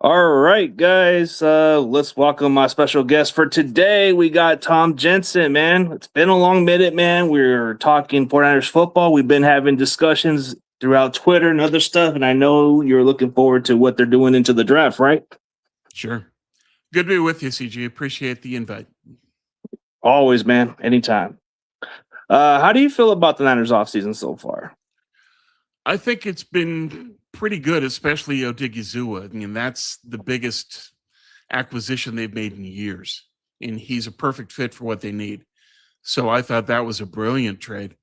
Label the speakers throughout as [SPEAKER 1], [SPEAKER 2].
[SPEAKER 1] All right, guys. Let's welcome my special guest for today. We got Tom Jensen, man. It's been a long minute, man. We're talking 49ers football. We've been having discussions throughout Twitter and other stuff, and I know you're looking forward to what they're doing into the draft, right?
[SPEAKER 2] Sure. Good to be with you, CG. Appreciate the invite.
[SPEAKER 1] Always, man. Anytime. How do you feel about the Niners offseason so far?
[SPEAKER 2] I think it's been pretty good, especially Odigizua. I mean, that's the biggest acquisition they've made in years, and he's a perfect fit for what they need. So I thought that was a brilliant trade.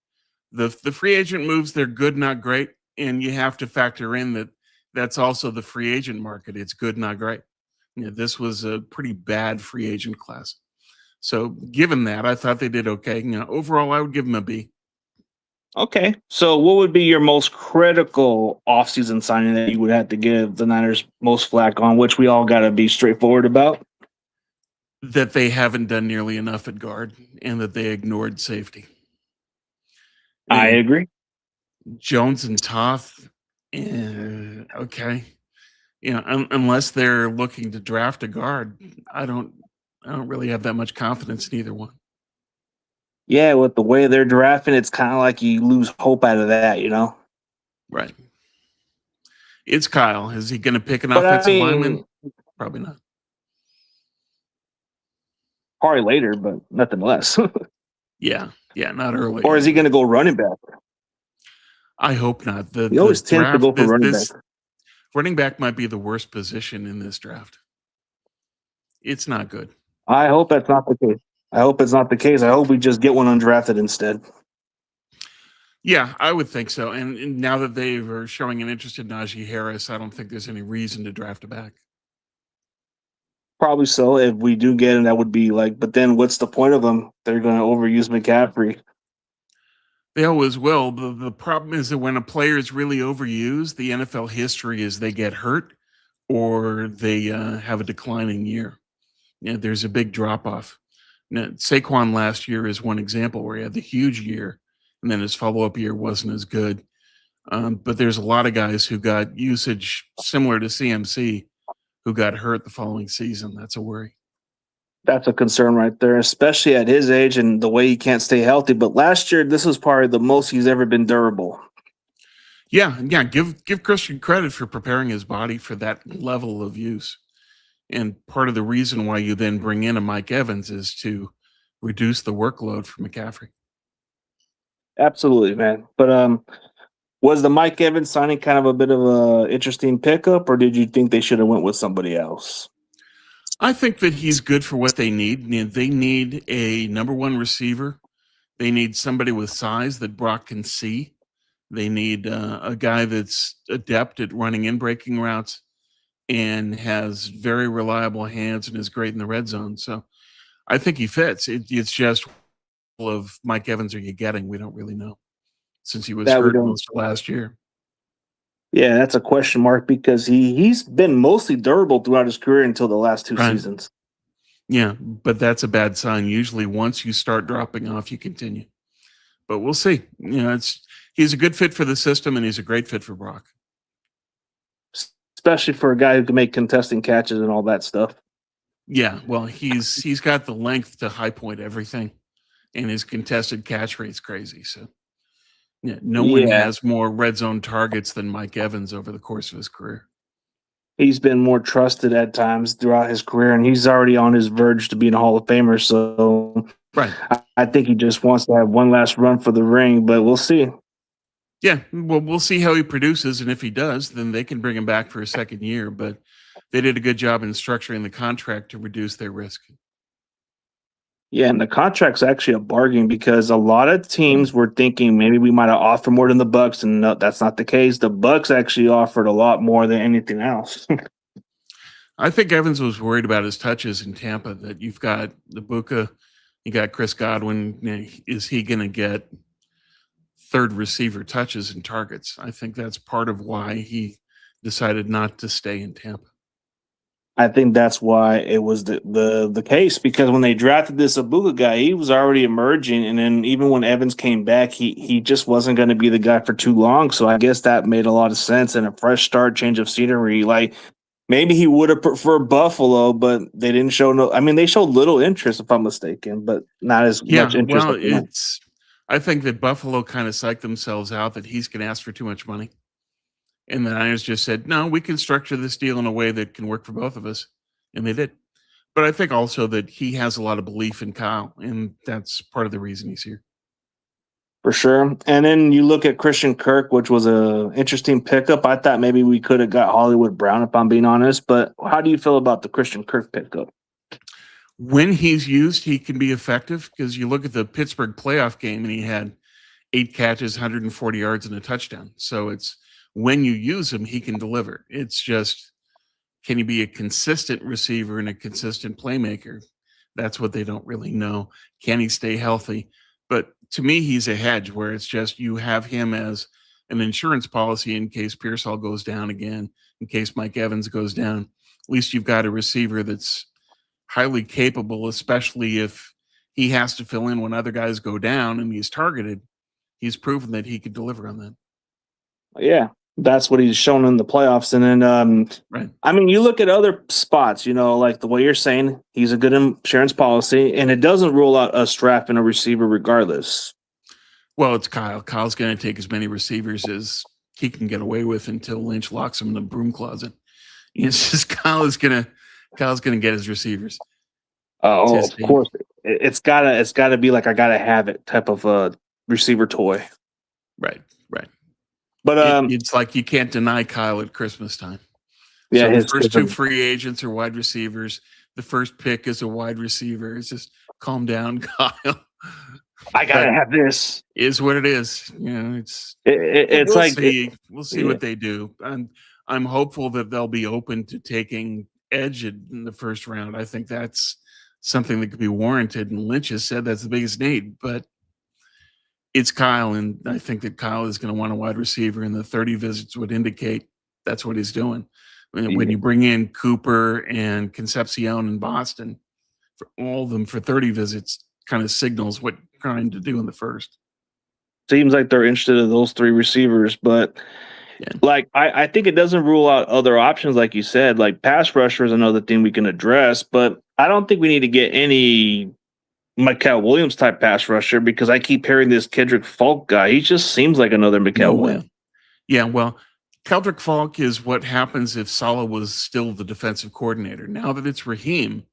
[SPEAKER 2] The free agent moves, they're good, not great, and you have to factor in that that's also the free agent market. It's good, not great. This was a pretty bad free agent class. So given that, I thought they did okay. Overall, I would give them a B.
[SPEAKER 1] Okay. So, what would be your most critical offseason signing that you would have to give the Niners most flack on, which we all got to be straightforward about?
[SPEAKER 2] That they haven't done nearly enough at guard and that they ignored safety.
[SPEAKER 1] I agree.
[SPEAKER 2] Jones and Toth, okay. Unless they're looking to draft a guard, I don't really have that much confidence in either one.
[SPEAKER 1] Yeah, with the way they're drafting, it's kind of like you lose hope out of that, you know?
[SPEAKER 2] Right. It's Kyle. Is he going to pick an
[SPEAKER 1] But
[SPEAKER 2] offensive lineman? Probably not.
[SPEAKER 1] Probably later, but nothing less.
[SPEAKER 2] Yeah, not early.
[SPEAKER 1] Or is he going to go running back?
[SPEAKER 2] I hope not.
[SPEAKER 1] He always tends to go for running back.
[SPEAKER 2] Running back might be the worst position in this draft. It's not good.
[SPEAKER 1] I hope that's not the case. I hope it's not the case. I hope we just get one undrafted instead.
[SPEAKER 2] Yeah, I would think so. And now that they are showing an interest in Najee Harris, I don't think there's any reason to draft a back.
[SPEAKER 1] Probably so. If we do get him, that would be like, but then what's the point of them? They're going to overuse McCaffrey.
[SPEAKER 2] They always will. The problem is that when a player is really overused, the NFL history is they get hurt or they have a declining year. There's a big drop off. Now, Saquon last year is one example where he had the huge year, and then his follow-up year wasn't as good. But there's a lot of guys who got usage similar to CMC who got hurt the following season. That's a worry.
[SPEAKER 1] That's a concern right there, especially at his age and the way he can't stay healthy. But last year, this was probably the most he's ever been durable.
[SPEAKER 2] Yeah. Give Christian credit for preparing his body for that level of use. And part of the reason why you then bring in a Mike Evans is to reduce the workload for McCaffrey.
[SPEAKER 1] Absolutely, man. But was the Mike Evans signing kind of a bit of a interesting pickup, or did you think they should have went with somebody else?
[SPEAKER 2] I think that he's good for what they need. They need a number one receiver. They need somebody with size that Brock can see. They need a guy that's adept at running in breaking routes and has very reliable hands and is great in the red zone. So I think he fits. It's just of Mike Evans are you getting? We don't really know since he was hurt most of last year.
[SPEAKER 1] Yeah, that's a question mark because he's been mostly durable throughout his career until the last two seasons.
[SPEAKER 2] Yeah, but that's a bad sign. Usually once you start dropping off, you continue. But we'll see. He's a good fit for the system and he's a great fit for Brock.
[SPEAKER 1] Especially for a guy who can make contesting catches and all that stuff.
[SPEAKER 2] Yeah, well, he's got the length to high point everything, and his contested catch rate's crazy. So, no one has more red zone targets than Mike Evans over the course of his career.
[SPEAKER 1] He's been more trusted at times throughout his career, and he's already on his verge to being a Hall of Famer. So,
[SPEAKER 2] right,
[SPEAKER 1] I think he just wants to have one last run for the ring, but we'll see.
[SPEAKER 2] Yeah, well, we'll see how he produces, and if he does, then they can bring him back for a second year. But they did a good job in structuring the contract to reduce their risk.
[SPEAKER 1] Yeah, and the contract's actually a bargain because a lot of teams were thinking maybe we might have offered more than the Bucks, and no, that's not the case. The Bucks actually offered a lot more than anything else.
[SPEAKER 2] I think Evans was worried about his touches in Tampa. That you've got the Ibuka, you got Chris Godwin. Is he going to get third receiver touches and targets? I think that's part of why he decided not to stay in Tampa.
[SPEAKER 1] I think that's why it was the case, because when they drafted this Ibuka guy, he was already emerging, and then even when Evans came back, he just wasn't going to be the guy for too long. So I guess that made a lot of sense, and a fresh start, change of scenery. Like, Maybe he would have preferred Buffalo, but they didn't show no. I mean, they showed little interest, if I'm mistaken, but not as much
[SPEAKER 2] Yeah,
[SPEAKER 1] interest.
[SPEAKER 2] well, I think that Buffalo kind of psyched themselves out that he's going to ask for too much money. And the Niners just said, no, we can structure this deal in a way that can work for both of us. And they did. But I think also that he has a lot of belief in Kyle, and that's part of the reason he's here.
[SPEAKER 1] For sure. And then you look at Christian Kirk, which was a interesting pickup. I thought maybe we could have got Hollywood Brown, if I'm being honest. But how do you feel about the Christian Kirk pickup?
[SPEAKER 2] When he's used, he can be effective because you look at the Pittsburgh playoff game and he had 8 catches, 140 yards, and a touchdown. So it's when you use him, he can deliver. It's just, can he be a consistent receiver and a consistent playmaker? That's what they don't really know. Can he stay healthy? But to me, he's a hedge where it's just you have him as an insurance policy in case Pearsall goes down again, in case Mike Evans goes down. At least you've got a receiver that's highly capable, especially if he has to fill in when other guys go down and he's targeted. He's proven that he could deliver on that.
[SPEAKER 1] Yeah, that's what he's shown in the playoffs. And then,
[SPEAKER 2] Right.
[SPEAKER 1] I mean, you look at other spots, like the way you're saying, he's a good insurance policy, and it doesn't rule out us drafting a receiver regardless.
[SPEAKER 2] Well, it's Kyle. Kyle's going to take as many receivers as he can get away with until Lynch locks him in the broom closet. It's just Kyle's going to get his receivers.
[SPEAKER 1] Oh, of course. It's gotta be like I gotta have it type of receiver toy.
[SPEAKER 2] Right.
[SPEAKER 1] But
[SPEAKER 2] it's like you can't deny Kyle at Christmas time.
[SPEAKER 1] yeah,
[SPEAKER 2] so the first 2 free agents are wide receivers. The first pick is a wide receiver. It's just calm down, Kyle.
[SPEAKER 1] I gotta have this.
[SPEAKER 2] Is what it is. It's we'll see what they do. I'm hopeful that they'll be open to taking edge in the first round. I think that's something that could be warranted. And Lynch has said that's the biggest need, but it's Kyle, and I think that Kyle is going to want a wide receiver, and the 30 visits would indicate that's what he's doing. When you bring in Cooper and Concepcion in Boston, for all of them for 30 visits, kind of signals what you're trying to do in the first.
[SPEAKER 1] Seems like they're interested in those 3 receivers, but I think it doesn't rule out other options, like you said. Like pass rusher is another thing we can address, but I don't think we need to get any Mikael Williams type pass rusher because I keep hearing this Kendrick Falk guy. He just seems like another Mikael Williams.
[SPEAKER 2] Yeah, well, Kendrick Falk is what happens if Saleh was still the defensive coordinator. Now that it's Raheem,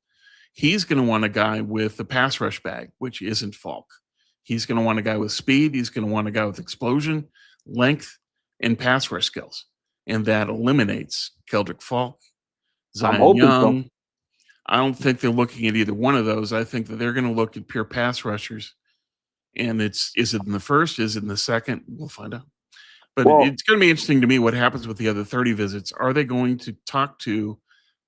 [SPEAKER 2] he's going to want a guy with a pass rush bag, which isn't Falk. He's going to want a guy with speed. He's going to want a guy with explosion, length, and pass rush skills. And that eliminates Kendrick Falk, Zion Young. So. I don't think they're looking at either one of those. I think that they're going to look at pure pass rushers. And is it in the first? Is it in the second? We'll find out. But it's going to be interesting to me what happens with the other 30 visits. Are they going to talk to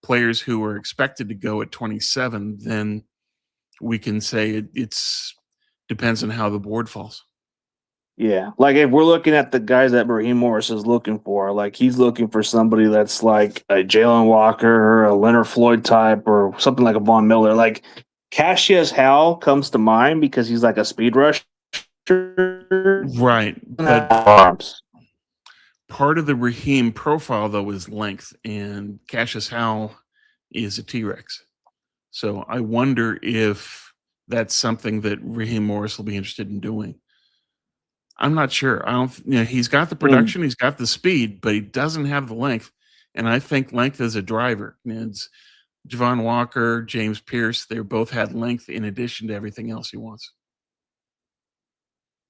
[SPEAKER 2] players who are expected to go at 27? Then we can say it's depends on how the board falls.
[SPEAKER 1] Yeah, like if we're looking at the guys that Raheem Morris is looking for, like he's looking for somebody that's like a Jalen Walker or a Leonard Floyd type or something like a Von Miller. Like Cassius Howell comes to mind because he's like a speed rusher.
[SPEAKER 2] Right. But part of the Raheem profile, though, is length, and Cassius Howell is a T-Rex. So I wonder if that's something that Raheem Morris will be interested in doing. I'm not sure. He's got the production, he's got the speed, but he doesn't have the length. And I think length is a driver. It's Javon Walker, James Pierce. They both had length in addition to everything else he wants.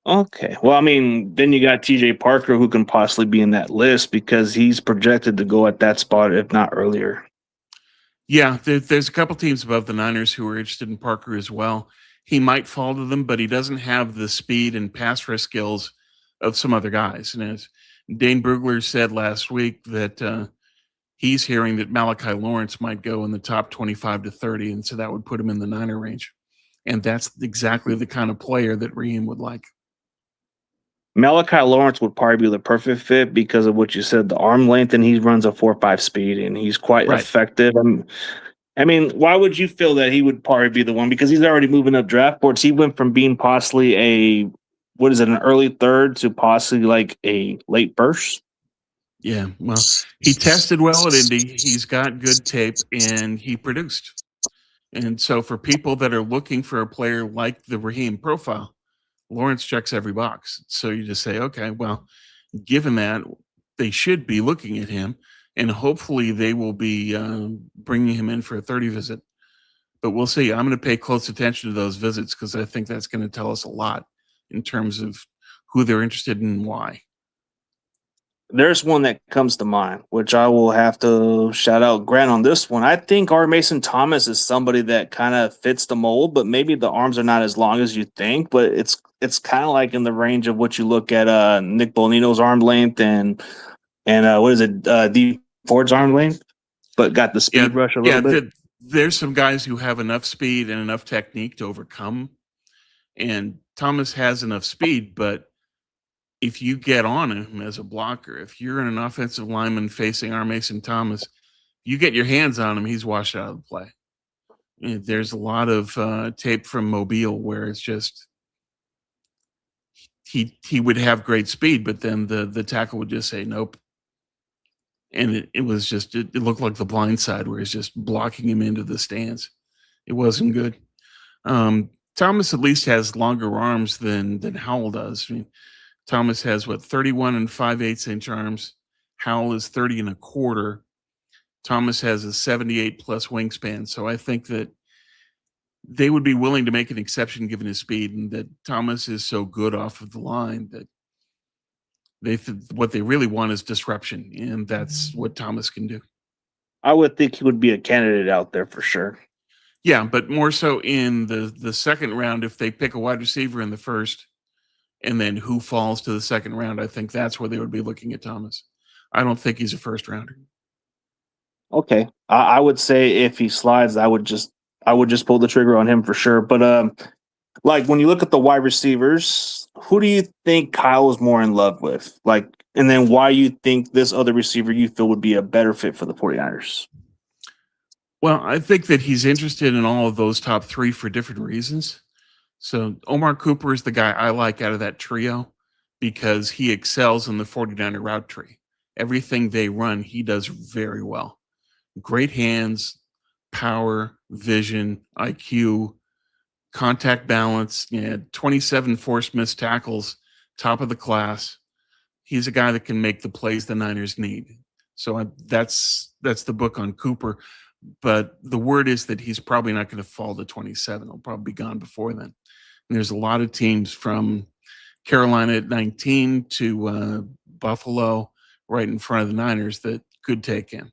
[SPEAKER 1] Okay. Well, I mean, then you got TJ Parker who can possibly be in that list because he's projected to go at that spot, if not earlier.
[SPEAKER 2] Yeah, there's a couple teams above the Niners who are interested in Parker as well. He might fall to them, but he doesn't have the speed and pass rush skills of some other guys. And as Dane Brugler said last week that he's hearing that Malachi Lawrence might go in the top 25 to 30, and so that would put him in the Niner range. And that's exactly the kind of player that Raheem would like.
[SPEAKER 1] Malachi Lawrence would probably be the perfect fit because of what you said, the arm length, and he runs a 4.5 speed, and he's quite effective. I mean, why would you feel that he would probably be the one? Because he's already moving up draft boards. He went from being possibly an early third to possibly like a late first.
[SPEAKER 2] Yeah, well, he tested well at Indy. He's got good tape, and he produced. And so, for people that are looking for a player like the Raheem profile, Lawrence checks every box. So you just say, okay, well, given that, they should be looking at him, and hopefully they will be bringing him in for a 30 visit. But we'll see. I'm going to pay close attention to those visits because I think that's going to tell us a lot in terms of who they're interested in and why.
[SPEAKER 1] There's one that comes to mind, which I will have to shout out Grant on this one. I think R. Mason Thomas is somebody that kind of fits the mold, but maybe the arms are not as long as you think. But it's kind of like in the range of what you look at Nick Bonino's arm length and what is it, D Ford's arm length, but got the
[SPEAKER 2] Yeah,
[SPEAKER 1] speed rush a
[SPEAKER 2] yeah.
[SPEAKER 1] little bit.
[SPEAKER 2] There's some guys who have enough speed and enough technique to overcome, and Thomas has enough speed. But if you get on him as a blocker, if you're an offensive lineman facing R. Mason Thomas, you get your hands on him, he's washed out of the play. There's a lot of tape from Mobile where it's just he would have great speed, but then the tackle would just say nope, and it was just it looked like the blind side where he's just blocking him into the stands. It wasn't good. Thomas at least has longer arms than Howell does. I mean, Thomas has what 31 and 5/8 inch arms. Howell is 30 and a quarter. Thomas has a 78 plus wingspan. So I think that they would be willing to make an exception given his speed, and that Thomas is so good off of the line that what they really want is disruption, and that's what Thomas can do.
[SPEAKER 1] I would think he would be a candidate out there for sure.
[SPEAKER 2] Yeah, but more so in the second round if they pick a wide receiver in the first, and then who falls to the second round. I think that's where they would be looking at Thomas. I don't think he's a first rounder.
[SPEAKER 1] Okay, I would say if he slides, I would just pull the trigger on him for sure. But like when you look at the wide receivers, who do you think Kyle is more in love with? Like, and then why you think this other receiver you feel would be a better fit for the 49ers?
[SPEAKER 2] Well, I think that he's interested in all of those top three for different reasons. So Omar Cooper is the guy I like out of that trio because he excels in the 49er route tree. Everything they run, he does very well. Great hands, power, vision, IQ, contact balance, 27 forced missed tackles, top of the class. He's a guy that can make the plays the Niners need. So that's the book on Cooper. But the word is that he's probably not going to fall to 27. He'll probably be gone before then. And there's a lot of teams from Carolina at 19 to Buffalo right in front of the Niners that could take him.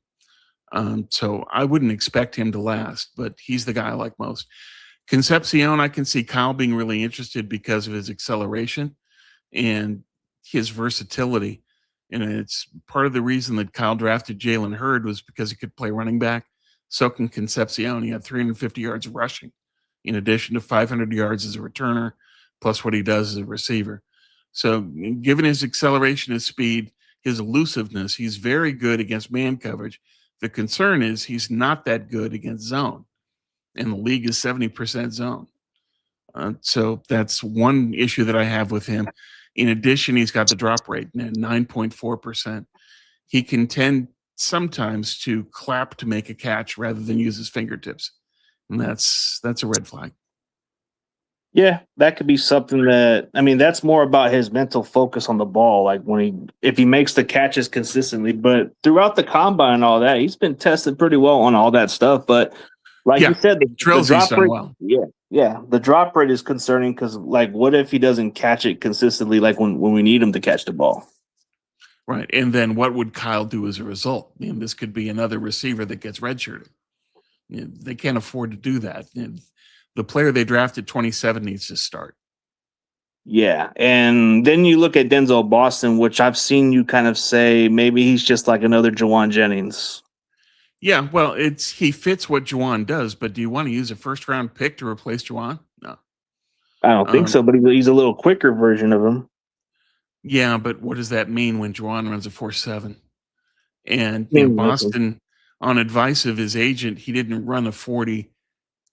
[SPEAKER 2] So I wouldn't expect him to last, but he's the guy I like most. Concepcion, I can see Kyle being really interested because of his acceleration and his versatility. And it's part of the reason that Kyle drafted Jalen Hurd was because he could play running back. So can Concepcion. He had 350 yards rushing, in addition to 500 yards as a returner, plus what he does as a receiver. So, given his acceleration, his speed, his elusiveness, he's very good against man coverage. The concern is he's not that good against zone, and the league is 70% zone. So that's one issue that I have with him. In addition, he's got the drop rate, 9.4%. He can tend sometimes to clap to make a catch rather than use his fingertips, and that's a red flag.
[SPEAKER 1] Yeah, that could be something that I mean. That's more about his mental focus on the ball. Like if he makes the catches consistently, but throughout the combine and all that, he's been tested pretty well on all that stuff. But like you said, the
[SPEAKER 2] drills
[SPEAKER 1] drop
[SPEAKER 2] he's done
[SPEAKER 1] rate,
[SPEAKER 2] well.
[SPEAKER 1] yeah, the drop rate is concerning because like, what if he doesn't catch it consistently? Like when we need him to catch the ball.
[SPEAKER 2] Right. And then what would Kyle do as a result? I mean, this could be another receiver that gets redshirted. They can't afford to do that. The player they drafted 27 needs to start.
[SPEAKER 1] Yeah. And then you look at Denzel Boston, which I've seen you kind of say maybe he's just like another Jawan Jennings.
[SPEAKER 2] Yeah, well, he fits what Juwan does, but do you want to use a first round pick to replace Juwan? No.
[SPEAKER 1] I don't think so, but he's a little quicker version of him.
[SPEAKER 2] Yeah, but what does that mean when Juwan runs a 4.7? And
[SPEAKER 1] Nothing.
[SPEAKER 2] Boston, on advice of his agent, he didn't run a 40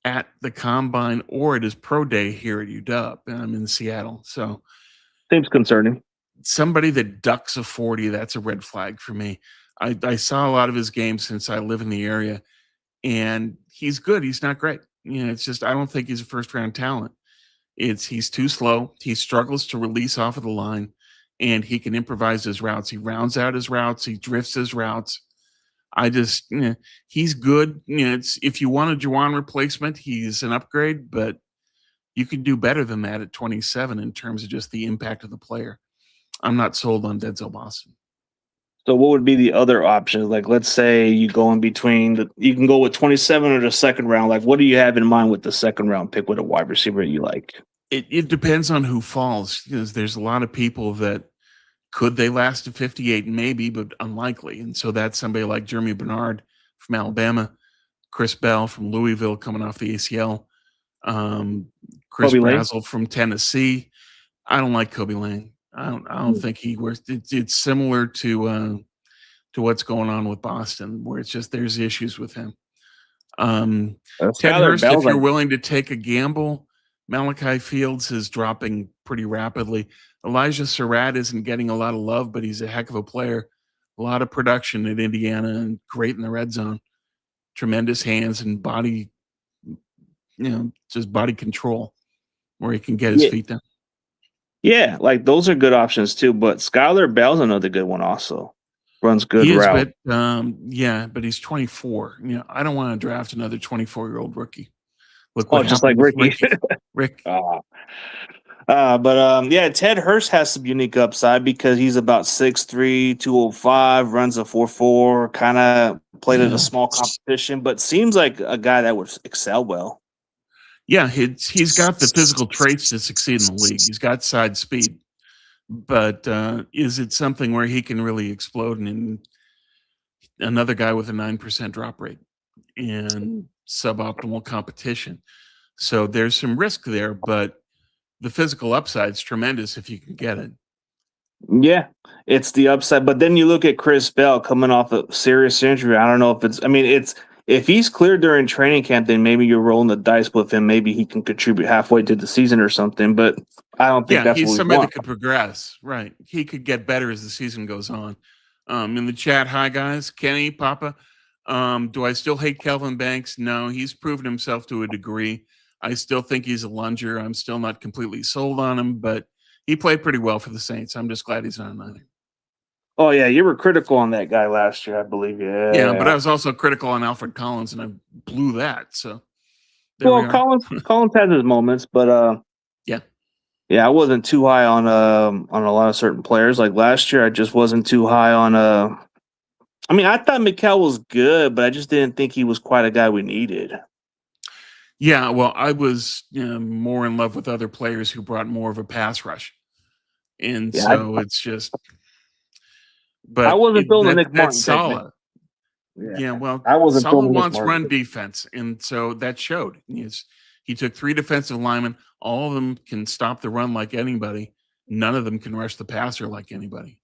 [SPEAKER 2] at the combine or at his pro day here at UW, and I'm in Seattle. So
[SPEAKER 1] Seems concerning.
[SPEAKER 2] somebody that ducks a 40, that's a red flag for me. I saw a lot of his games since I live in the area, and he's good. He's not great. It's just I don't think he's a first round talent. He's too slow. He struggles to release off of the line, and he can improvise his routes. He rounds out his routes. He drifts his routes. He's good. It's if you want a Juwan replacement, he's an upgrade, but you can do better than that at 27 in terms of just the impact of the player. I'm not sold on Denzel Boston.
[SPEAKER 1] So what would be the other options? Like, let's say you go in between you can go with 27 or the second round. Like, what do you have in mind with the second round pick with a wide receiver you like?
[SPEAKER 2] It depends on who falls, because there's a lot of people that could they last to 58, maybe, but unlikely. And so that's somebody like Jeremy Bernard from Alabama, Chris Bell from Louisville coming off the ACL, Chris
[SPEAKER 1] Kobe Lane?
[SPEAKER 2] Brazzell from Tennessee. I don't like Kobe Lane. I don't think he works. It's similar to what's going on with Boston, where it's just there's issues with him. Ted
[SPEAKER 1] Skylar
[SPEAKER 2] Hurst, if
[SPEAKER 1] Bell's
[SPEAKER 2] you're
[SPEAKER 1] like,
[SPEAKER 2] willing to take a gamble, Malachi Fields is dropping pretty rapidly. Elijah Surratt isn't getting a lot of love, but he's a heck of a player. A lot of production at Indiana and great in the red zone. Tremendous hands and body, just body control where he can get his
[SPEAKER 1] yeah,
[SPEAKER 2] feet down.
[SPEAKER 1] yeah, like those are good options too. But Skylar Bell's another good one also. Runs good
[SPEAKER 2] He is,
[SPEAKER 1] route.
[SPEAKER 2] but he's 24. I don't want to draft another 24-year-old rookie. Look
[SPEAKER 1] Oh,
[SPEAKER 2] what
[SPEAKER 1] just
[SPEAKER 2] happened
[SPEAKER 1] like
[SPEAKER 2] with
[SPEAKER 1] Ricky.
[SPEAKER 2] Rick.
[SPEAKER 1] Yeah, Ted Hurst has some unique upside because he's about 6'3", 205, runs a 4.4, kind of played at a
[SPEAKER 2] Yeah.
[SPEAKER 1] small competition, but seems like a guy that would excel well.
[SPEAKER 2] Yeah, he's got the physical traits to succeed in the league. He's got side speed, but is it something where he can really explode in another guy with a 9% drop rate and suboptimal competition? So there's some risk there, but the physical upside's tremendous if you can get it.
[SPEAKER 1] Yeah, it's the upside. But then you look at Chris Bell coming off a serious injury. I don't know if it's if he's cleared during training camp, then maybe you're rolling the dice with him. Maybe he can contribute halfway to the season or something. But I don't think
[SPEAKER 2] Yeah,
[SPEAKER 1] that's
[SPEAKER 2] he's
[SPEAKER 1] what we
[SPEAKER 2] somebody that
[SPEAKER 1] want.
[SPEAKER 2] could progress, right? He could get better as the season goes on. In the chat, hi guys, Kenny, Papa. Do I still hate Kelvin Banks? No, he's proven himself to a degree. I still think he's a lunger. I'm still not completely sold on him, but he played pretty well for the Saints. I'm just glad he's not a Niner.
[SPEAKER 1] Oh yeah, you were critical on that guy last year, I believe.
[SPEAKER 2] Yeah, but I
[SPEAKER 1] Yeah.
[SPEAKER 2] was also critical on Alfred Collins, and I blew that. So there we
[SPEAKER 1] Well,
[SPEAKER 2] are.
[SPEAKER 1] Collins has his moments, but
[SPEAKER 2] Yeah.
[SPEAKER 1] yeah, I wasn't too high on a lot of certain players. Like last year, I just wasn't too high on I mean, I thought Mikal was good, but I just didn't think he was quite a guy we needed.
[SPEAKER 2] Yeah, well, I was more in love with other players who brought more of a pass rush. And
[SPEAKER 1] Yeah,
[SPEAKER 2] so it's just,
[SPEAKER 1] I
[SPEAKER 2] but
[SPEAKER 1] wasn't feeling the Nick
[SPEAKER 2] that's
[SPEAKER 1] Martin pick, man.
[SPEAKER 2] Saleh.
[SPEAKER 1] Yeah,
[SPEAKER 2] Yeah, well,
[SPEAKER 1] I wasn't
[SPEAKER 2] Saleh
[SPEAKER 1] feeling the Nick
[SPEAKER 2] wants
[SPEAKER 1] Martin
[SPEAKER 2] run
[SPEAKER 1] pick.
[SPEAKER 2] defense, and so that showed. He took 3 defensive linemen. All of them can stop the run like anybody. None of them can rush the passer like anybody.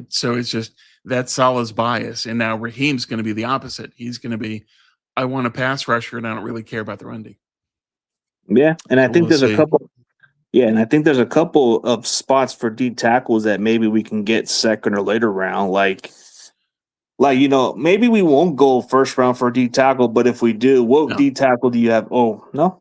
[SPEAKER 2] So it's just that's Saleh's bias. And now Raheem's going to be the opposite. He's going to be, I want a pass rusher, and I don't really care about the run D.
[SPEAKER 1] Yeah, and I
[SPEAKER 2] So
[SPEAKER 1] think
[SPEAKER 2] we'll
[SPEAKER 1] there's a
[SPEAKER 2] see.
[SPEAKER 1] couple. Yeah, and I think there's a couple of spots for D tackles that maybe we can get second or later round. Maybe we won't go first round for a D tackle, but if we do, what
[SPEAKER 2] No,
[SPEAKER 1] D tackle do you have? Oh, no.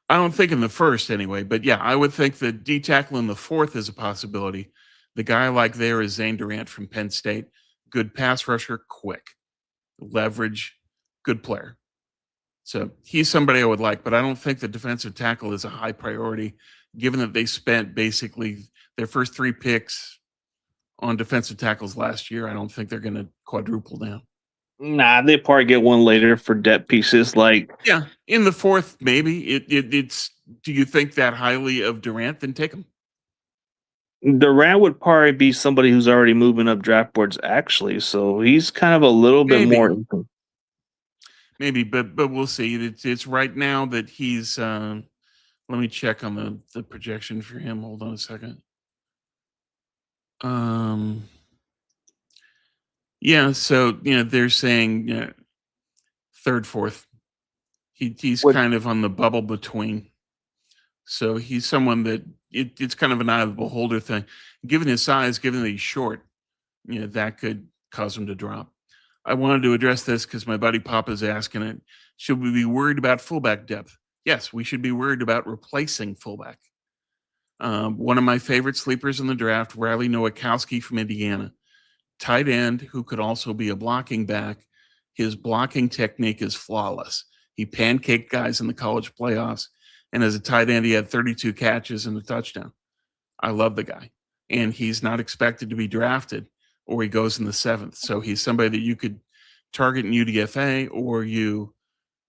[SPEAKER 2] I don't think in the first anyway, but yeah, I would think that D tackle in the fourth is a possibility. The guy I like there is Zane Durant from Penn State. Good pass rusher, quick, leverage, good player. So he's somebody I would like, but I don't think the defensive tackle is a high priority, given that they spent basically their first 3 picks on defensive tackles last year. I don't think they're going to quadruple down.
[SPEAKER 1] Nah, they probably get one later for depth pieces.
[SPEAKER 2] Yeah, in the fourth, maybe it's. Do you think that highly of Durant? Then take him.
[SPEAKER 1] Durant would probably be somebody who's already moving up draft boards, actually. So he's kind of a little bit
[SPEAKER 2] Maybe,
[SPEAKER 1] more.
[SPEAKER 2] maybe, but we'll see. It's right now that he's. Let me check on the projection for him. Hold on a second. Yeah, so they're saying third, fourth. He's
[SPEAKER 1] With
[SPEAKER 2] kind of on the bubble between. So he's someone that it's kind of an eye of the beholder thing. Given his size, given that he's short, that could cause him to drop. I wanted to address this because my buddy Pop is asking it. Should we be worried about fullback depth? Yes, we should be worried about replacing fullback. One of my favorite sleepers in the draft, Riley Nowakowski from Indiana, tight end who could also be a blocking back. His blocking technique is flawless. He pancaked guys in the college playoffs, and as a tight end, he had 32 catches and a touchdown. I love the guy, and he's not expected to be drafted, or he goes in the 7th. So he's somebody that you could target in UDFA, or you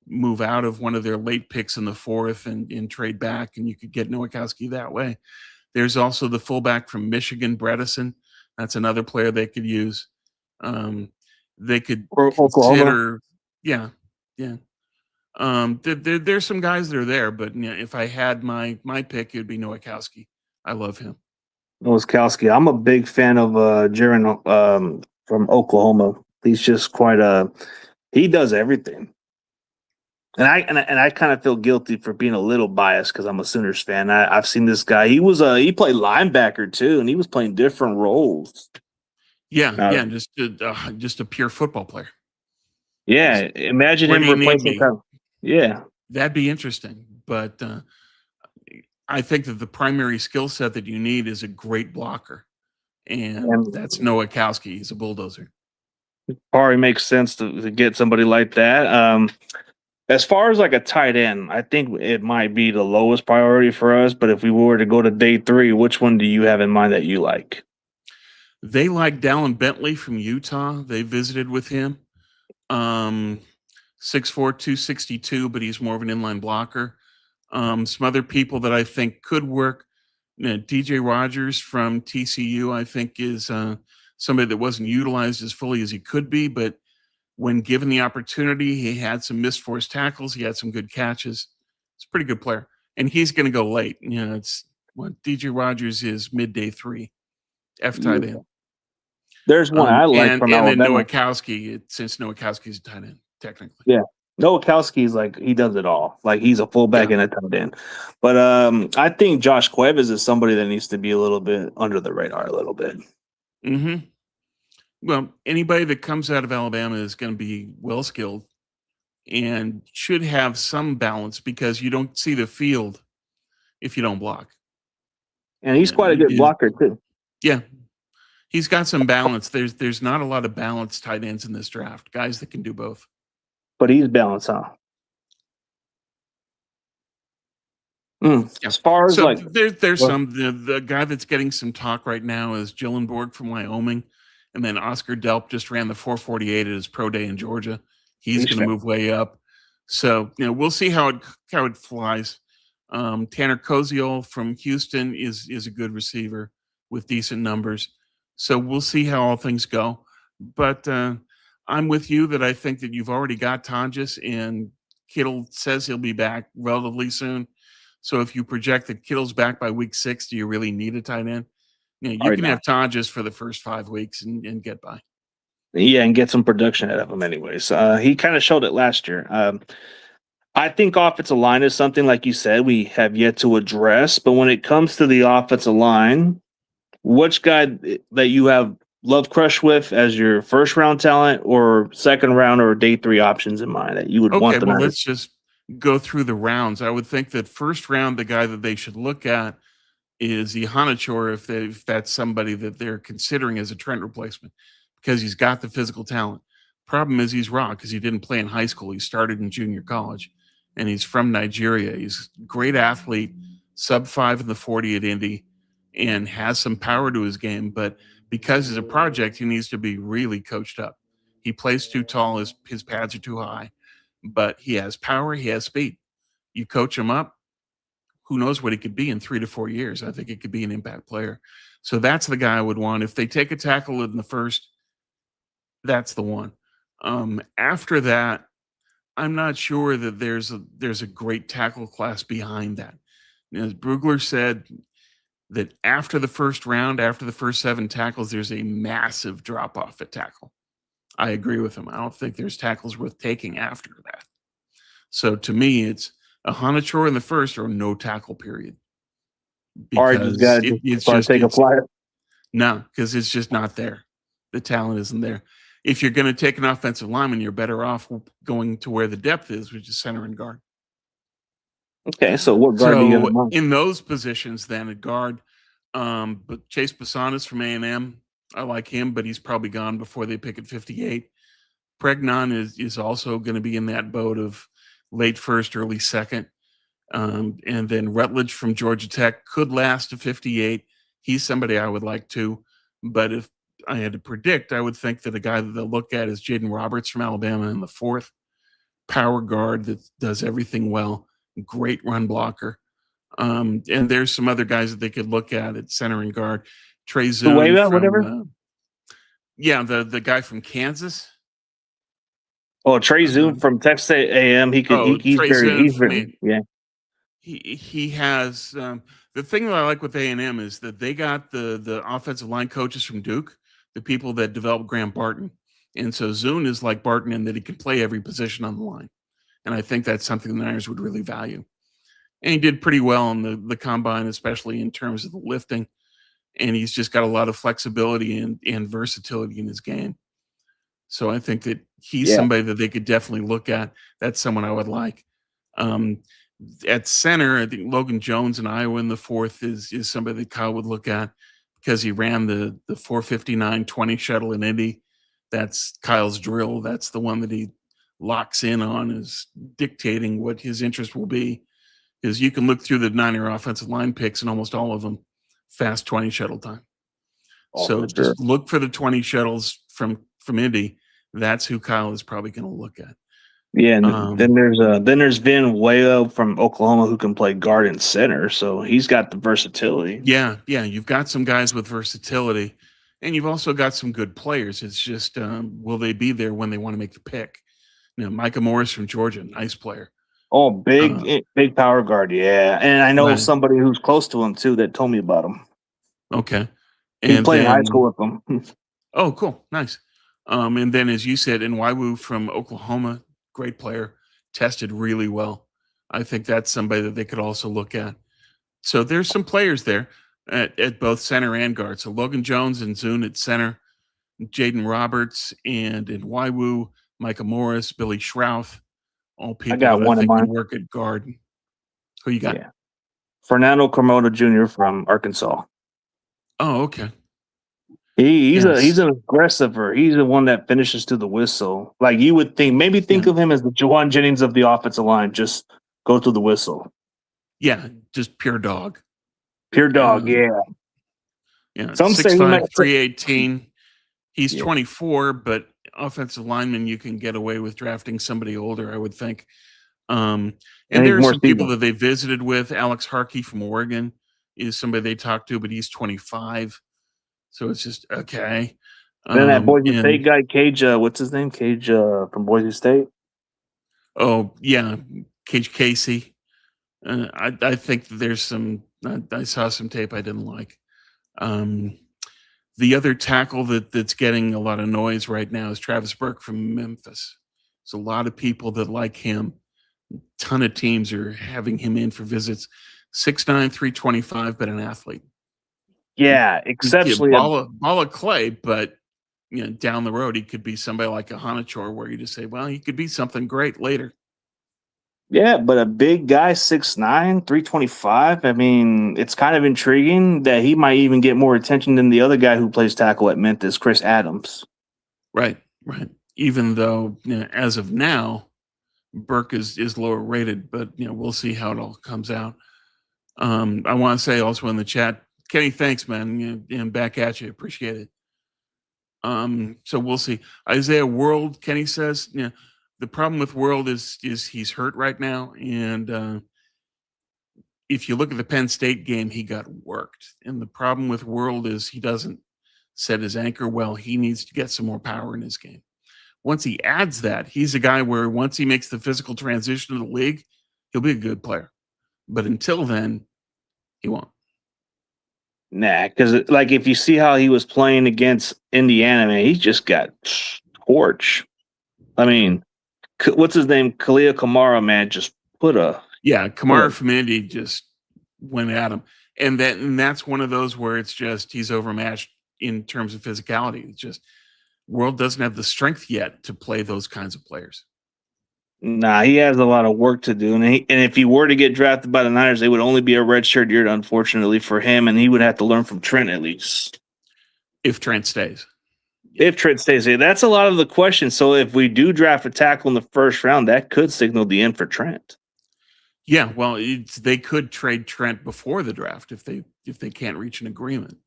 [SPEAKER 2] move out of one of their late picks in the 4th and trade back, and you could get Nowakowski that way. There's also the fullback from Michigan, Bredesen. That's another player they could use. They could
[SPEAKER 1] Or Oklahoma.
[SPEAKER 2] consider, yeah. There's some guys that are there, but if I had my pick, it'd be Nowakowski. I love him.
[SPEAKER 1] Nowakowski. I'm a big fan of Jaron from Oklahoma. He's just he does everything. And I kind of feel guilty for being a little biased because I'm a Sooners fan. I've seen this guy. He played linebacker too, and he was playing different roles.
[SPEAKER 2] Yeah, just a pure football player.
[SPEAKER 1] Yeah, imagine him replacing. Yeah,
[SPEAKER 2] that'd be interesting. But I think that the primary skill set that you need is a great blocker, and that's Nowakowski. He's a bulldozer.
[SPEAKER 1] Probably makes sense to get somebody like that. As far as like a tight end, I think it might be the lowest priority for us. But if we were to go to day 3, which one do you have in mind that you like?
[SPEAKER 2] They like Dallin Bentley from Utah. They visited with him. 6'4", 262, but he's more of an inline blocker. Some other people that I think could work. DJ Rogers from TCU, I think, is somebody that wasn't utilized as fully as he could be, but when given the opportunity, he had some missed forced tackles. He had some good catches. He's a pretty good player, and he's going to go late. It's what DJ Rogers is mid-day 3, F tight end.
[SPEAKER 1] There's one I like from Alabama.
[SPEAKER 2] And then Nowakowski, since Nowakowski's a tight end, technically.
[SPEAKER 1] Yeah. Nowakowski's like he does it all. Like he's a fullback and a tight end. But I think Josh Cuevas is somebody that needs to be a little bit under the radar a little bit.
[SPEAKER 2] Mm-hmm. Well, anybody that comes out of Alabama is going to be well skilled and should have some balance because you don't see the field if you don't block.
[SPEAKER 1] And he's quite a good blocker too.
[SPEAKER 2] Yeah. He's got some balance. There's not a lot of balanced tight ends in this draft, guys that can do both.
[SPEAKER 1] But he's balanced, huh? As far as
[SPEAKER 2] there's some the guy that's getting some talk right now is Gillenborg from Wyoming, and then Oscar Delp just ran the 4.48 at his pro day in Georgia. He's going to move way up. So we'll see how it flies. Tanner Koziol from Houston is a good receiver with decent numbers. So we'll see how all things go. But I'm with you that I think that you've already got Tonjes, and Kittle says he'll be back relatively soon. So if you project that Kittle's back by week 6, do you really need a tight end? You can have Tonjes for the first 5 weeks and get by.
[SPEAKER 1] Yeah, and get some production out of him anyways. He kind of showed it last year. I think offensive line is something, like you said, we have yet to address. But when it comes to the offensive line, which guy that you have love crush with as your first round talent or second round or day 3 options in mind that you would want them?
[SPEAKER 2] Let's just go through the rounds. I would think that first round, the guy that they should look at is Ihanachor if that's somebody that they're considering as a Trent replacement because he's got the physical talent. Problem is he's raw because he didn't play in high school. He started in junior college, and he's from Nigeria. He's a great athlete, sub 5 in the 40 at Indy, and has some power to his game. But because he's a project, he needs to be really coached up. He plays too tall. His pads are too high. But he has power. He has speed. You coach him up, who knows what he could be in 3 to 4 years. I think it could be an impact player. So that's the guy I would want. If they take a tackle in the first, that's the one. After that, I'm not sure that there's a great tackle class behind that. As Brugler said, that after the first round, after the first 7 tackles, there's a massive drop-off at tackle. I agree with him. I don't think there's tackles worth taking after that. So to me, it's a Honichor in the first or no tackle period.
[SPEAKER 1] Or just got to take a flyer.
[SPEAKER 2] No, because it's just not there. The talent isn't there. If you're going to take an offensive lineman, you're better off going to where the depth is, which is center and guard.
[SPEAKER 1] Okay, so what guard do you have in mind?
[SPEAKER 2] In those positions, then at guard, but Chase Basanis from A&M, I like him, but he's probably gone before they pick at 58. Pregnon is also going to be in that boat of late first, early second. And then Rutledge from Georgia Tech could last to 58. He's somebody I would like to, but if I had to predict, I would think that a guy that they'll look at is Jaden Roberts from Alabama in the fourth. Power guard that does everything well, great run blocker. And there's some other guys that they could look at center and guard. Trey Zoon from
[SPEAKER 1] whatever.
[SPEAKER 2] The guy from Kansas.
[SPEAKER 1] Oh, Trey Zoon from Texas A&M. He's very yeah.
[SPEAKER 2] He has the thing that I like with A&M is that they got the offensive line coaches from Duke, the people that developed Graham Barton. And so Zoon is like Barton in that he can play every position on the line. And I think that's something the Niners would really value. And he did pretty well in the combine, especially in terms of the lifting. And he's just got a lot of flexibility and versatility in his game. So I think that he's somebody that they could definitely look at. That's someone I would like. At center, I think Logan Jones in Iowa in the fourth is somebody that Kyle would look at because he ran the 4:59:20 shuttle in Indy. That's Kyle's drill. That's the one that he locks in on, is dictating what his interest will be. Is you can look through the Niner offensive line picks and almost all of them fast 20 shuttle time. So just look for the 20 shuttles from Indy. That's who Kyle is probably going to look at.
[SPEAKER 1] Yeah, and then there's Vin Wayo from Oklahoma who can play guard and center, so he's got the versatility.
[SPEAKER 2] Yeah, you've got some guys with versatility, and you've also got some good players. It's just will they be there when they want to make the pick? Micah Morris from Georgia, nice player.
[SPEAKER 1] Oh, big power guard, yeah. And I know somebody who's close to him too that told me about him.
[SPEAKER 2] Okay,
[SPEAKER 1] he played in high school with them.
[SPEAKER 2] Oh, cool, nice. And then, as you said, Nwaiwu from Oklahoma. Great player, tested really well. I think that's somebody that they could also look at. So there's some players there at both center and guard. So Logan Jones and Zoon at center, Jaden Roberts and Nwaiwu, Micah Morris, Billy Schrauth, all people that I think can work at guard. Who you got?
[SPEAKER 1] Yeah. Fernando Carmona Jr. from Arkansas.
[SPEAKER 2] Oh, okay.
[SPEAKER 1] He's an aggressiver. He's the one that finishes to the whistle. Like you would think of him as the Juwan Jennings of the offensive line. Just go to the whistle.
[SPEAKER 2] Yeah, just pure dog.
[SPEAKER 1] Pure dog, yeah.
[SPEAKER 2] Some 6'5", 318. He's 24, but offensive lineman, you can get away with drafting somebody older, I would think. And there are some people that they visited with. Alex Harkey from Oregon is somebody they talked to, but he's 25. So it's just okay.
[SPEAKER 1] Then that Boise State guy, Cage, what's his name? Cage from Boise State.
[SPEAKER 2] Oh yeah, Cage Casey. I think there's some. I saw some tape I didn't like. The other tackle that's getting a lot of noise right now is Travis Burke from Memphis. There's a lot of people that like him. A ton of teams are having him in for visits. 6'9", 325, but an athlete.
[SPEAKER 1] Yeah, exceptionally
[SPEAKER 2] ball of clay, but down the road he could be somebody like a Honichor, where you just say, well, he could be something great later.
[SPEAKER 1] Yeah, but a big guy, 6'9", 325. I mean, it's kind of intriguing that he might even get more attention than the other guy who plays tackle at Memphis, Chris Adams.
[SPEAKER 2] Right. Even though as of now, Burke is lower rated, but we'll see how it all comes out. I want to say also in the chat, Kenny, thanks, man. And back at you. Appreciate it. So we'll see. Isaiah World, Kenny says, the problem with World is he's hurt right now. And if you look at the Penn State game, he got worked. And the problem with World is he doesn't set his anchor well. He needs to get some more power in his game. Once he adds that, he's a guy where once he makes the physical transition to the league, he'll be a good player. But until then, he won't.
[SPEAKER 1] Nah, because if you see how he was playing against Indiana, man, he just got torched. I mean, what's his name? Khalil Kamara, man, just put a
[SPEAKER 2] Yeah,
[SPEAKER 1] Yeah.
[SPEAKER 2] Kamara from Indy just went at him, and that's one of those where it's just he's overmatched in terms of physicality. It's just world doesn't have the strength yet to play those kinds of players.
[SPEAKER 1] Nah, he has a lot of work to do, and if he were to get drafted by the Niners, it would only be a redshirt year, unfortunately for him, and he would have to learn from Trent at least.
[SPEAKER 2] If Trent stays.
[SPEAKER 1] If Trent stays here, that's a lot of the questions. So if we do draft a tackle in the first round, that could signal the end for Trent.
[SPEAKER 2] Yeah, well, they could trade Trent before the draft if they can't reach an agreement.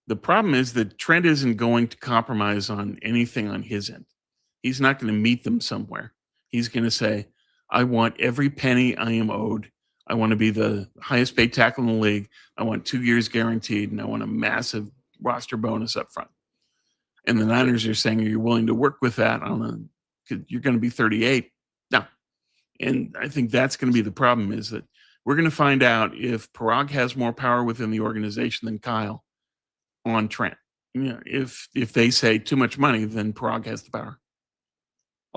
[SPEAKER 2] The problem is that Trent isn't going to compromise on anything on his end. He's not going to meet them somewhere. He's going to say, I want every penny I am owed. I want to be the highest paid tackle in the league. I want 2 years guaranteed, and I want a massive roster bonus up front. And the Niners are saying, are you willing to work with that? You're going to be 38. No. And I think that's going to be the problem, is that we're going to find out if Parag has more power within the organization than Kyle on Trent. If they say too much money, then Parag has the power.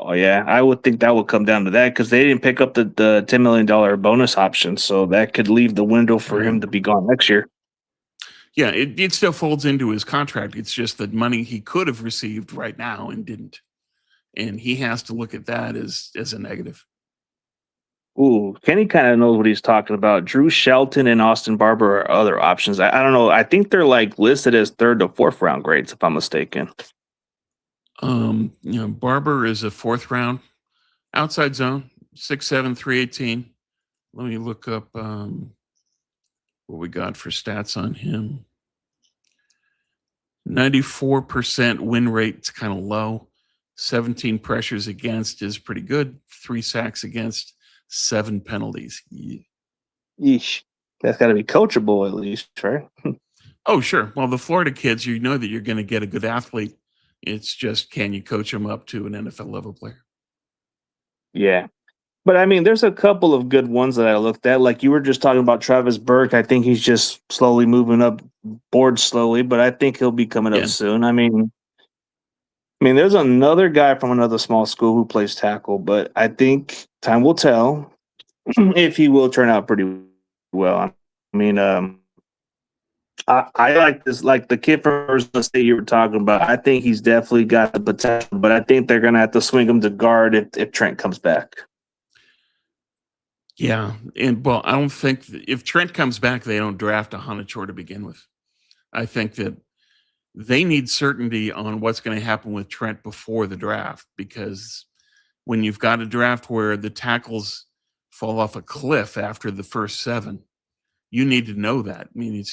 [SPEAKER 1] Oh yeah, I would think that would come down to that because they didn't pick up the $10 million bonus option, so that could leave the window for him to be gone next year.
[SPEAKER 2] Yeah, it still folds into his contract. It's just that money he could have received right now and didn't, and he has to look at that as a negative.
[SPEAKER 1] Ooh, Kenny kind of knows what he's talking about. Drew Shelton and Austin Barber are other options. I don't know. I think they're like listed as 3rd to 4th round grades, if I'm mistaken.
[SPEAKER 2] Barber is a 4th round outside zone, 6'7", 318. Let me look up what we got for stats on him. 94% win rate. It's kind of low. 17 pressures against is pretty good. 3 sacks against, 7 penalties. Yeah.
[SPEAKER 1] Yeesh. That's got to be coachable at least, right?
[SPEAKER 2] Oh, sure. Well, the Florida kids, you know that you're going to get a good athlete. It's just, can you coach them up to an NFL level player?
[SPEAKER 1] Yeah. But I mean, there's a couple of good ones that I looked at. Like you were just talking about Travis Burke. I think he's just slowly moving up board slowly, but I think he'll be coming up
[SPEAKER 2] Yeah.
[SPEAKER 1] soon. I mean, there's another guy from another small school who plays tackle, but I think time will tell if he will turn out pretty well. I mean, I like this, like the kid from Arizona State you were talking about. I think he's definitely got the potential, but I think they're going to have to swing him to guard if Trent comes back.
[SPEAKER 2] Yeah. And well, I don't think if Trent comes back, they don't draft a Hanachor to begin with. I think that they need certainty on what's going to happen with Trent before the draft, because when you've got a draft where the tackles fall off a cliff after the first 7, you need to know that. I mean,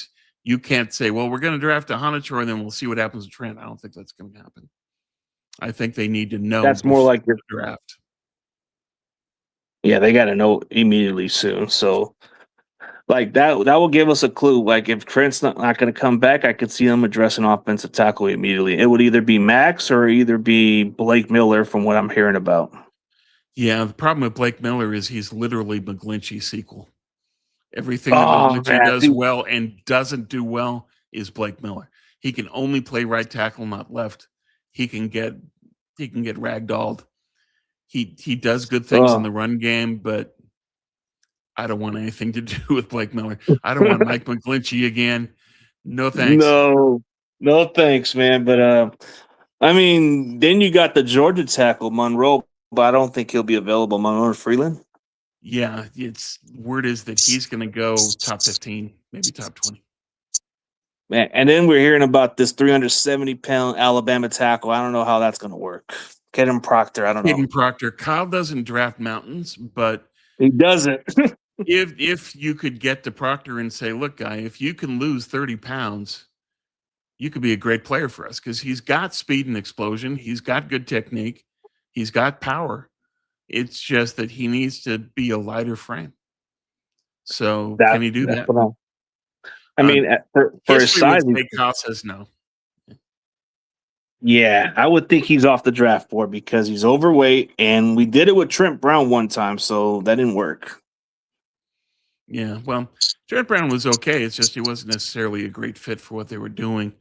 [SPEAKER 2] you can't say, well, we're going to draft a Hanachor and then we'll see what happens with Trent. I don't think that's going to happen. I think they need to know
[SPEAKER 1] That's more like your
[SPEAKER 2] draft.
[SPEAKER 1] Yeah, they got to know immediately soon. So, like that will give us a clue. Like if Trent's not going to come back, I could see them addressing offensive tackle immediately. It would either be Max or either be Blake Miller, from what I'm hearing about.
[SPEAKER 2] Yeah, the problem with Blake Miller is he's literally McGlinchey's sequel. Everything that
[SPEAKER 1] Oh,
[SPEAKER 2] McGlinchey
[SPEAKER 1] man,
[SPEAKER 2] does
[SPEAKER 1] dude.
[SPEAKER 2] well and doesn't do well is Blake Miller. He can only play right tackle, not left. He can get ragdolled. He does good things in
[SPEAKER 1] Oh.
[SPEAKER 2] the run game, but I don't want anything to do with Blake Miller. I don't want Mike McGlinchey again. No thanks.
[SPEAKER 1] No, thanks, man. But I mean, then you got the Georgia tackle Monroe, but I don't think he'll be available. Monroe Freeland.
[SPEAKER 2] Yeah, word is that he's going to go top 15, maybe top 20.
[SPEAKER 1] Man, and then we're hearing about this 370-pound Alabama tackle. I don't know how that's going to work. Caden Proctor, I don't know.
[SPEAKER 2] Caden Proctor. Kyle doesn't draft mountains, but
[SPEAKER 1] He doesn't.
[SPEAKER 2] if you could get to Proctor and say, look, guy, if you can lose 30 pounds, you could be a great player for us, because he's got speed and explosion. He's got good technique. He's got power. It's just that he needs to be a lighter frame. So can he do that?
[SPEAKER 1] I mean, for his size,
[SPEAKER 2] Kyle says no.
[SPEAKER 1] Yeah, I would think he's off the draft board because he's overweight, and we did it with Trent Brown one time, so that didn't work.
[SPEAKER 2] Yeah, well, Trent Brown was okay. It's just he wasn't necessarily a great fit for what they were doing.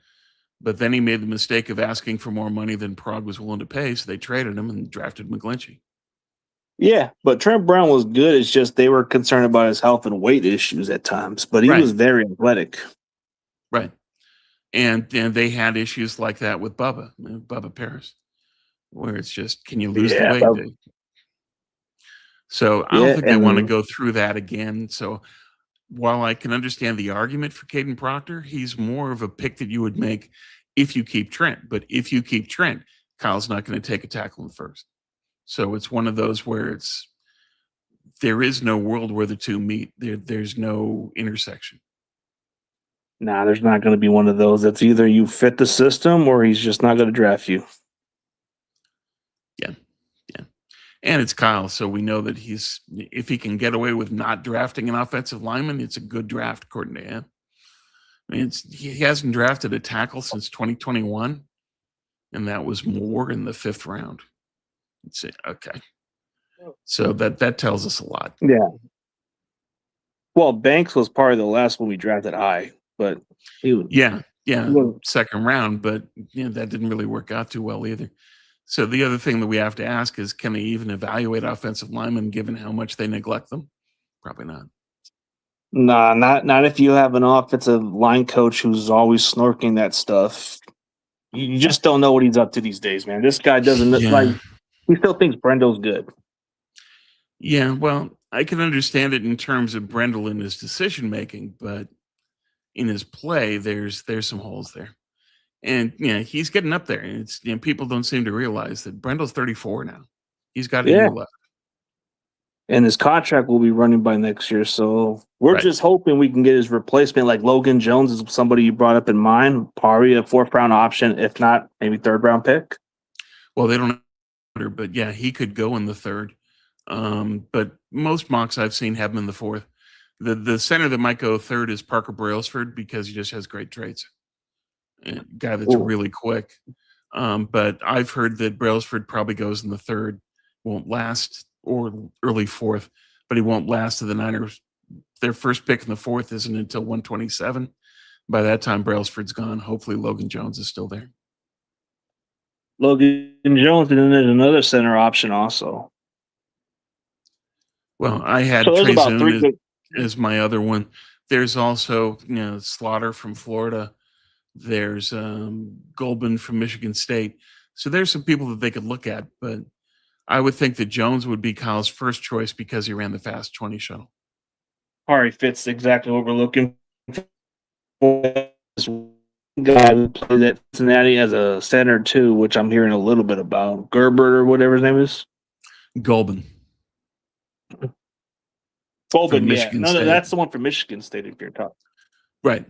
[SPEAKER 2] But then he made the mistake of asking for more money than Prague was willing to pay, so they traded him and drafted McGlinchey.
[SPEAKER 1] Yeah, but Trent Brown was good. It's just they were concerned about his health and weight issues at times, but he
[SPEAKER 2] Right,
[SPEAKER 1] was very athletic.
[SPEAKER 2] right. And they had issues like that with Bubba Paris, where it's just, can you lose the
[SPEAKER 1] Yeah,
[SPEAKER 2] weight? So I don't
[SPEAKER 1] yeah,
[SPEAKER 2] think they want to
[SPEAKER 1] and
[SPEAKER 2] go through that again. So while I can understand the argument for Caden Proctor, he's more of a pick that you would make if you keep Trent. But if you keep Trent, Kyle's not going to take a tackle in the first. So it's one of those where there is no world where the two meet. There's no intersection.
[SPEAKER 1] nah, there's not going to be one of those. It's either you fit the system or he's just not going to draft you.
[SPEAKER 2] Yeah. Yeah. And it's Kyle. So we know that if he can get away with not drafting an offensive lineman, it's a good draft according to him. I mean, he hasn't drafted a tackle since 2021, and that was more in the 5th round. Let's see. Okay. So that tells us a lot.
[SPEAKER 1] Yeah. Well, Banks was probably the last one we drafted high, but
[SPEAKER 2] Yeah.
[SPEAKER 1] he was,
[SPEAKER 2] 2nd round, but that didn't really work out too well either. So the other thing that we have to ask is, can they even evaluate offensive linemen given how much they neglect them? Probably not.
[SPEAKER 1] nah, not if you have an offensive line coach who's always snorking that stuff. You just don't know what he's up to these days, man. This guy doesn't like.
[SPEAKER 2] Yeah.
[SPEAKER 1] He still thinks Brendo's good.
[SPEAKER 2] Yeah. Well, I can understand it in terms of Brendel and his decision making, but in his play, there's some holes there. And he's getting up there. And it's people don't seem to realize that Brendel's 34 now. He's got a
[SPEAKER 1] Yeah,
[SPEAKER 2] year left.
[SPEAKER 1] and his contract will be running by next year. So we're
[SPEAKER 2] Right.
[SPEAKER 1] just hoping we can get his replacement. Like Logan Jones is somebody you brought up in mind. Probably a 4th-round option, if not maybe 3rd-round pick.
[SPEAKER 2] Well, they don't know, but yeah, he could go in the 3rd. But most mocks I've seen have him in the 4th. The center that might go 3rd is Parker Brailsford because he just has great traits. And a guy that's
[SPEAKER 1] Ooh.
[SPEAKER 2] really quick. But I've heard that Brailsford probably goes in the 3rd, won't last, or early 4th, but he won't last to the Niners. Their first pick in the 4th isn't until 127. By that time, Brailsford's gone. Hopefully, Logan Jones is still there.
[SPEAKER 1] Logan Jones, and then there's another center option also.
[SPEAKER 2] Well, I had
[SPEAKER 1] So there's
[SPEAKER 2] Trey
[SPEAKER 1] about 3
[SPEAKER 2] Zune
[SPEAKER 1] good.
[SPEAKER 2] as my other one. There's also Slaughter from Florida. There's Goldman from Michigan State. So there's some people that they could look at, but I would think that Jones would be Kyle's first choice because he ran the fast 20 shuttle.
[SPEAKER 1] Probably fits exactly what we're looking for. This guy who played at Cincinnati as a center too, which I'm hearing a little bit about. Gerbert or whatever his name is.
[SPEAKER 2] Goldman
[SPEAKER 1] Colbin,
[SPEAKER 2] from
[SPEAKER 1] yeah.
[SPEAKER 2] Michigan
[SPEAKER 1] No,
[SPEAKER 2] State.
[SPEAKER 1] that's the one from Michigan State if you're talking.
[SPEAKER 2] Right.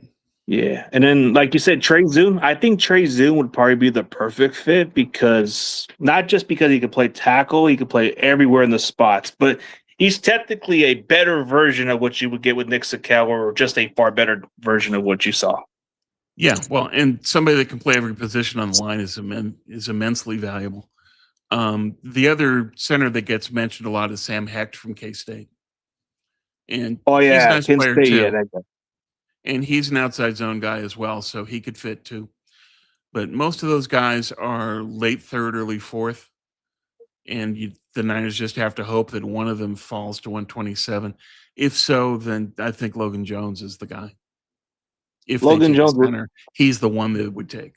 [SPEAKER 1] Yeah. And then, like you said, Trey Zune. I think Trey Zune would probably be the perfect fit because not just because he could play tackle, he could play everywhere in the spots, but he's technically a better version of what you would get with Nick Sakel, or just a far better version of what you saw.
[SPEAKER 2] Yeah. Well, and somebody that can play every position on the line is immensely valuable. The other center that gets mentioned a lot is Sam Hecht from K-State. And
[SPEAKER 1] Oh
[SPEAKER 2] he's a
[SPEAKER 1] yeah,
[SPEAKER 2] nice
[SPEAKER 1] Kent
[SPEAKER 2] player
[SPEAKER 1] State.
[SPEAKER 2] too.
[SPEAKER 1] Yeah, that guy.
[SPEAKER 2] And he's an outside zone guy as well, so he could fit too. But most of those guys are late 3rd, early 4th. And the Niners just have to hope that one of them falls to 127. If so, then I think Logan Jones is the guy. If they
[SPEAKER 1] Logan
[SPEAKER 2] take a
[SPEAKER 1] Jones would.
[SPEAKER 2] center, he's the one that would take.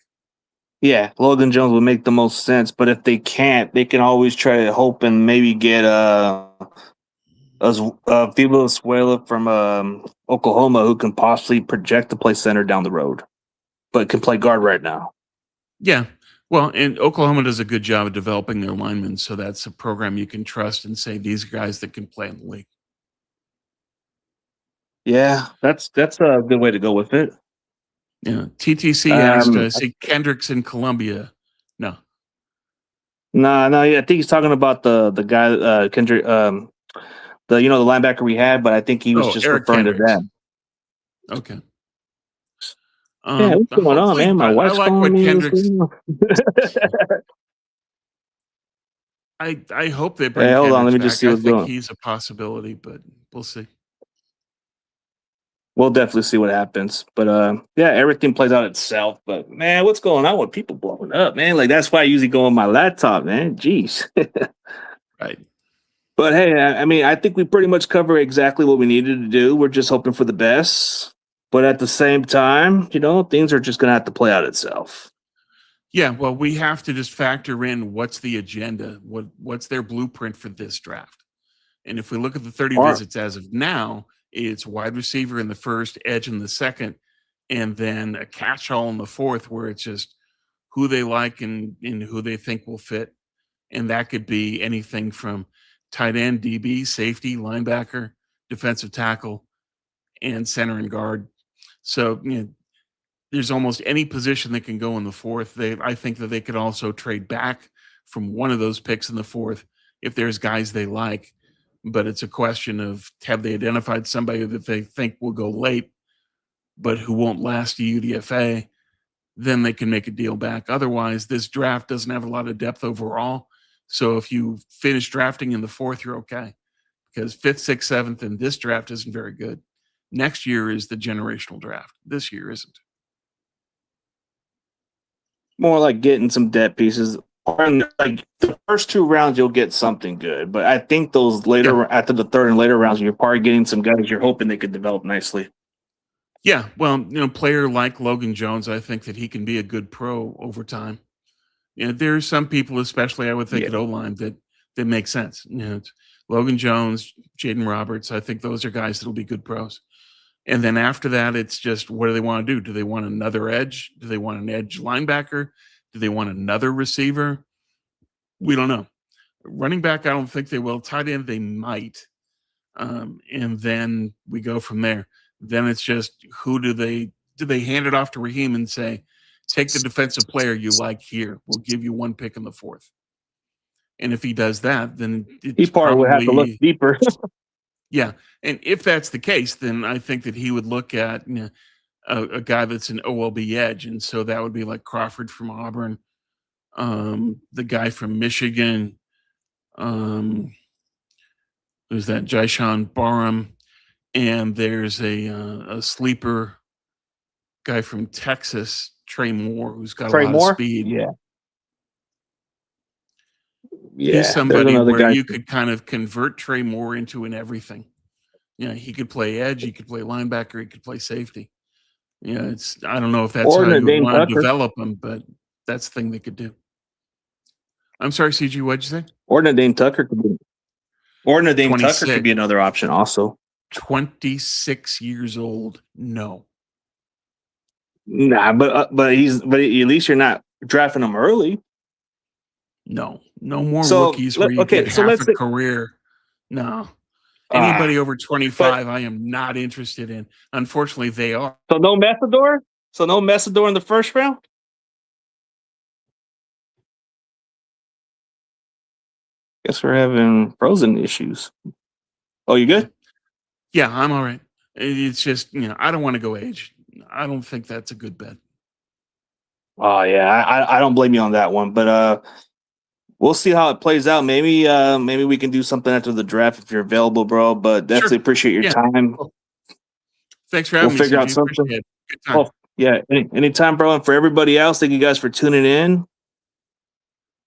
[SPEAKER 1] Yeah, Logan Jones would make the most sense. But if they can't, they can always try to hope and maybe get Fibo Escuela from Oklahoma, who can possibly project to play center down the road, but can play guard right now.
[SPEAKER 2] Yeah. Well, and Oklahoma does a good job of developing their linemen, so that's a program you can trust and say these are guys that can play in the league.
[SPEAKER 1] Yeah, that's a good way to go with it.
[SPEAKER 2] Yeah. TTC asked, see Kendricks in Columbia. No.
[SPEAKER 1] No, yeah, I think he's talking about the guy Kendrick, the linebacker we had, but I think he was just
[SPEAKER 2] Eric
[SPEAKER 1] referring
[SPEAKER 2] Kendricks.
[SPEAKER 1] to that.
[SPEAKER 2] Okay.
[SPEAKER 1] Yeah, what's going on, man? My wife's calling me.
[SPEAKER 2] Kendricks. I hope they bring.
[SPEAKER 1] Hey, hold on, let me
[SPEAKER 2] back.
[SPEAKER 1] just see what's
[SPEAKER 2] I think
[SPEAKER 1] going.
[SPEAKER 2] he's a possibility, but we'll see.
[SPEAKER 1] We'll definitely see what happens. But yeah, everything plays out itself. But man, what's going on with people blowing up, man? Like that's why I usually go on my laptop, man. Jeez.
[SPEAKER 2] Right.
[SPEAKER 1] But hey, I mean, I think we pretty much cover exactly what we needed to do. We're just hoping for the best. But at the same time, things are just going to have to play out itself.
[SPEAKER 2] Yeah, well, we have to just factor in what's the agenda, what's their blueprint for this draft. And if we look at the 30
[SPEAKER 1] Or
[SPEAKER 2] visits as of now, it's wide receiver in the first, edge in the second, and then a catch-all in the fourth, where it's just who they like and who they think will fit. And that could be anything from tight end, DB, safety, linebacker, defensive tackle, and center and guard. So, there's almost any position that can go in the fourth. I think that they could also trade back from one of those picks in the fourth if there's guys they like. But it's a question of, have they identified somebody that they think will go late, but who won't last a UDFA? Then they can make a deal back. Otherwise, this draft doesn't have a lot of depth overall. So if you finish drafting in the fourth, you're okay. Because fifth, sixth, seventh in this draft isn't very good. Next year is the generational draft. This year isn't.
[SPEAKER 1] more like getting some depth pieces. Or in like the first 2 rounds, you'll get something good. But I think those later, after the third and later rounds, you're probably getting some guys you're hoping they could develop nicely.
[SPEAKER 2] Yeah, well, player like Logan Jones, I think that he can be a good pro over time. There's some people, especially I would think at O-line, that make sense. It's Logan Jones, Jaden Roberts. I think those are guys that'll be good pros. And then after that, it's just, what do they want to do? Do they want another edge? Do they want an edge linebacker? Do they want another receiver? We don't know. Running back, I don't think they will. Tight end, they might. And then we go from there. Then it's just, who do they hand it off to Raheem and say, take the defensive player you like here. We'll give you 1 pick in the fourth. And if he does that, then
[SPEAKER 1] He probably would have to look deeper.
[SPEAKER 2] Yeah. And if that's the case, then I think that he would look at a guy that's an OLB edge. And so that would be like Crawford from Auburn, the guy from Michigan, there's that Jyshawn Barham, and there's a sleeper guy from Texas, Trey Moore, who's got a lot of speed.
[SPEAKER 1] Yeah.
[SPEAKER 2] He's somebody where you could kind of convert Trey Moore into an everything. He could play edge, he could play linebacker, he could play safety. I don't know if that's how you want to develop him, but that's the thing they could do. I'm sorry, CG, what'd you say?
[SPEAKER 1] Or Nadeem Tucker could be another option also.
[SPEAKER 2] 26 years old. No.
[SPEAKER 1] Nah, but at least you're not drafting him early.
[SPEAKER 2] No more rookies where you get half a career. No. Anybody over 25, I am not interested in. Unfortunately, they are.
[SPEAKER 1] So no Messidor? In the first round? Guess we're having frozen issues. Oh, you good?
[SPEAKER 2] Yeah, I'm all right. It's just, I don't want to go age. I don't think that's a good bet.
[SPEAKER 1] Oh, yeah. I don't blame you on that one. But we'll see how it plays out. Maybe we can do something after the draft if you're available, bro. But definitely appreciate your time.
[SPEAKER 2] Cool. Thanks for having me.
[SPEAKER 1] We'll figure out something. Good time. Oh, yeah, anytime, bro. And for everybody else, thank you guys for tuning in.